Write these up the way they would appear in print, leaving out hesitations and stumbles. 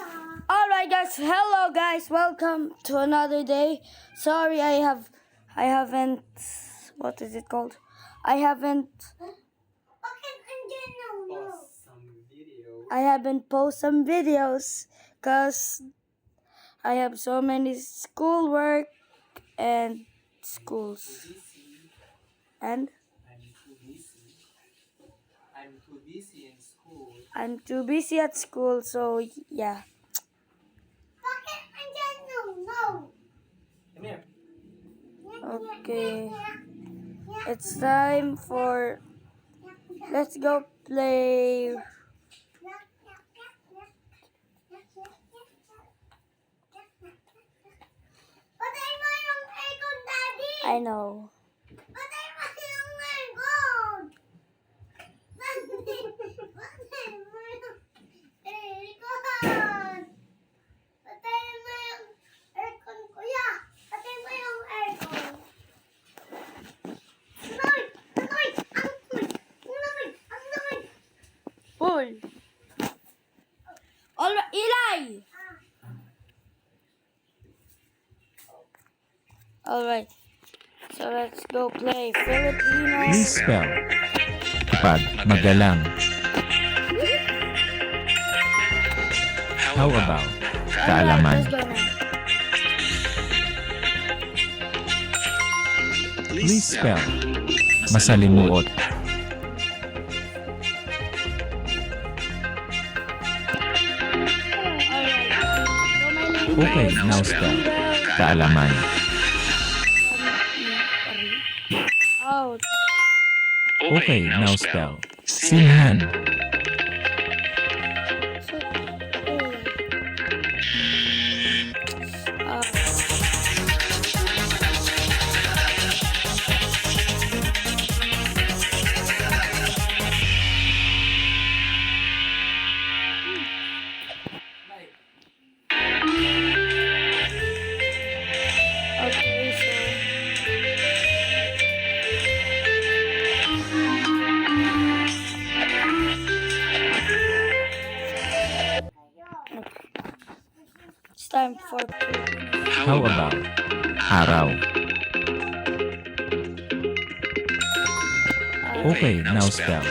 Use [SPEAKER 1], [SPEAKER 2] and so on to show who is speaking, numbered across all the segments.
[SPEAKER 1] Alright guys, hello guys, welcome to another day. Sorry I haven't, what is it called? I haven't post some videos because I have so many schoolwork and schools. And I'm too busy at school, so yeah. Okay, it's time for, let's go play.
[SPEAKER 2] Patay mo yung aircon, Daddy!
[SPEAKER 1] I know.
[SPEAKER 2] Patay mo yung aircon! Patay mo yung aircon! Patay mo yung aircon, kuya! Patay mo yung aircon! Noy! Noy! Ang noy! Noy! Ang noy!
[SPEAKER 1] Pull. Alright, Eli! Alright, so let's go play Filipino.
[SPEAKER 3] Please spell. Pag magalang. How about kaalaman?
[SPEAKER 1] Let's go now.
[SPEAKER 3] Please spell. Masalimuot. Okay, now spell. Kaalaman.
[SPEAKER 1] Out.
[SPEAKER 3] Okay, now spell. Sinhan.
[SPEAKER 1] So, okay, so it's time for
[SPEAKER 3] How about araw? Okay, now spell.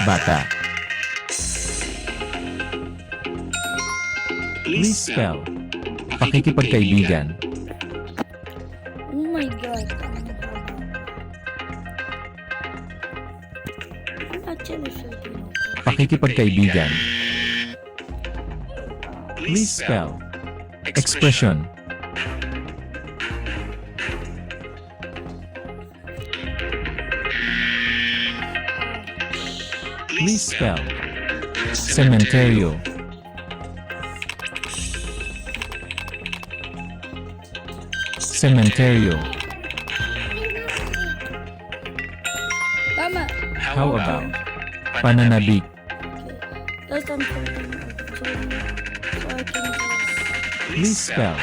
[SPEAKER 3] Bata. Please spell. Pakikipagkaibigan.
[SPEAKER 1] Oh my god. I'm actually Filipino.
[SPEAKER 3] Pakikipagkaibigan. Please spell. Expression. Please spell. Cementerio. Cementerio.
[SPEAKER 1] Tama.
[SPEAKER 3] How about pananabik?
[SPEAKER 1] That's time for so I can
[SPEAKER 3] Please spell.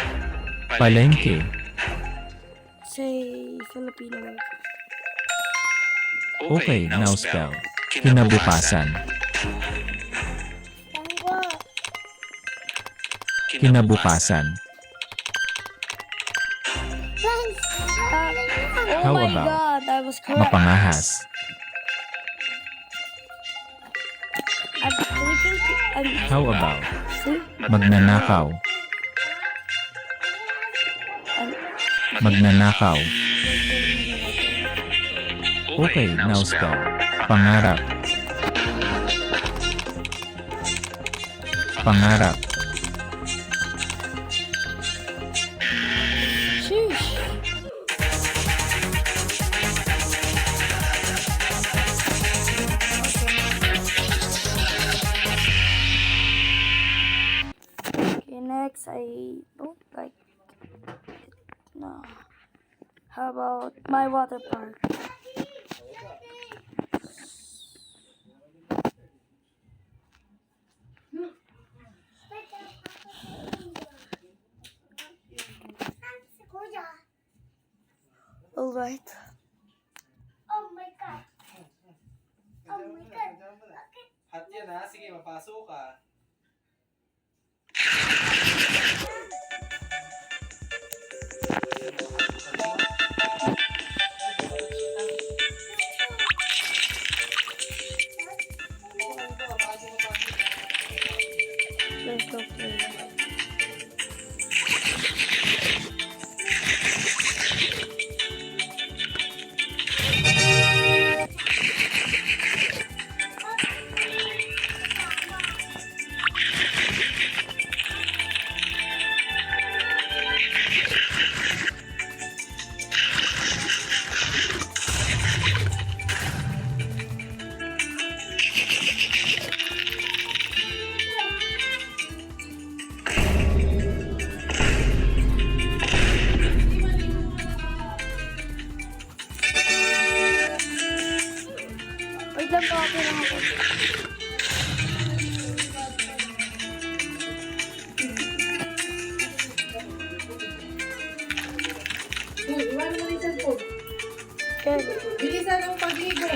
[SPEAKER 3] Palengke.
[SPEAKER 1] just say Filipino word.
[SPEAKER 3] Okay, now spell. Kinabukasan. Kinabukasan.
[SPEAKER 1] Oh
[SPEAKER 3] How
[SPEAKER 1] my
[SPEAKER 3] about
[SPEAKER 1] god, that was correct.
[SPEAKER 3] Mapangahas. How about
[SPEAKER 1] See?
[SPEAKER 3] magnanakaw? Magnanakaw. Okay, now spell. Pangarap. Pangarap.
[SPEAKER 1] Sheesh. Okay, next, I don't like it. No. How about my water park? Alright.
[SPEAKER 2] Oh my God! Oh my God! Bakit?
[SPEAKER 4] Hot yan ha. Sige, mapasok ka.
[SPEAKER 1] Let's go play. Wait lang po, okay lang ako.
[SPEAKER 4] Iwan mo rin cellphone.
[SPEAKER 1] Okay.
[SPEAKER 4] Bilisan ang pagligo.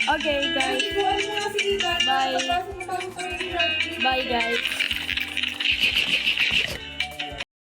[SPEAKER 1] Okay, guys.
[SPEAKER 4] Paliguan mo na si Ivan.
[SPEAKER 1] Bye.
[SPEAKER 4] Tapos mo bago tayo i-rugby.
[SPEAKER 1] Bye, guys.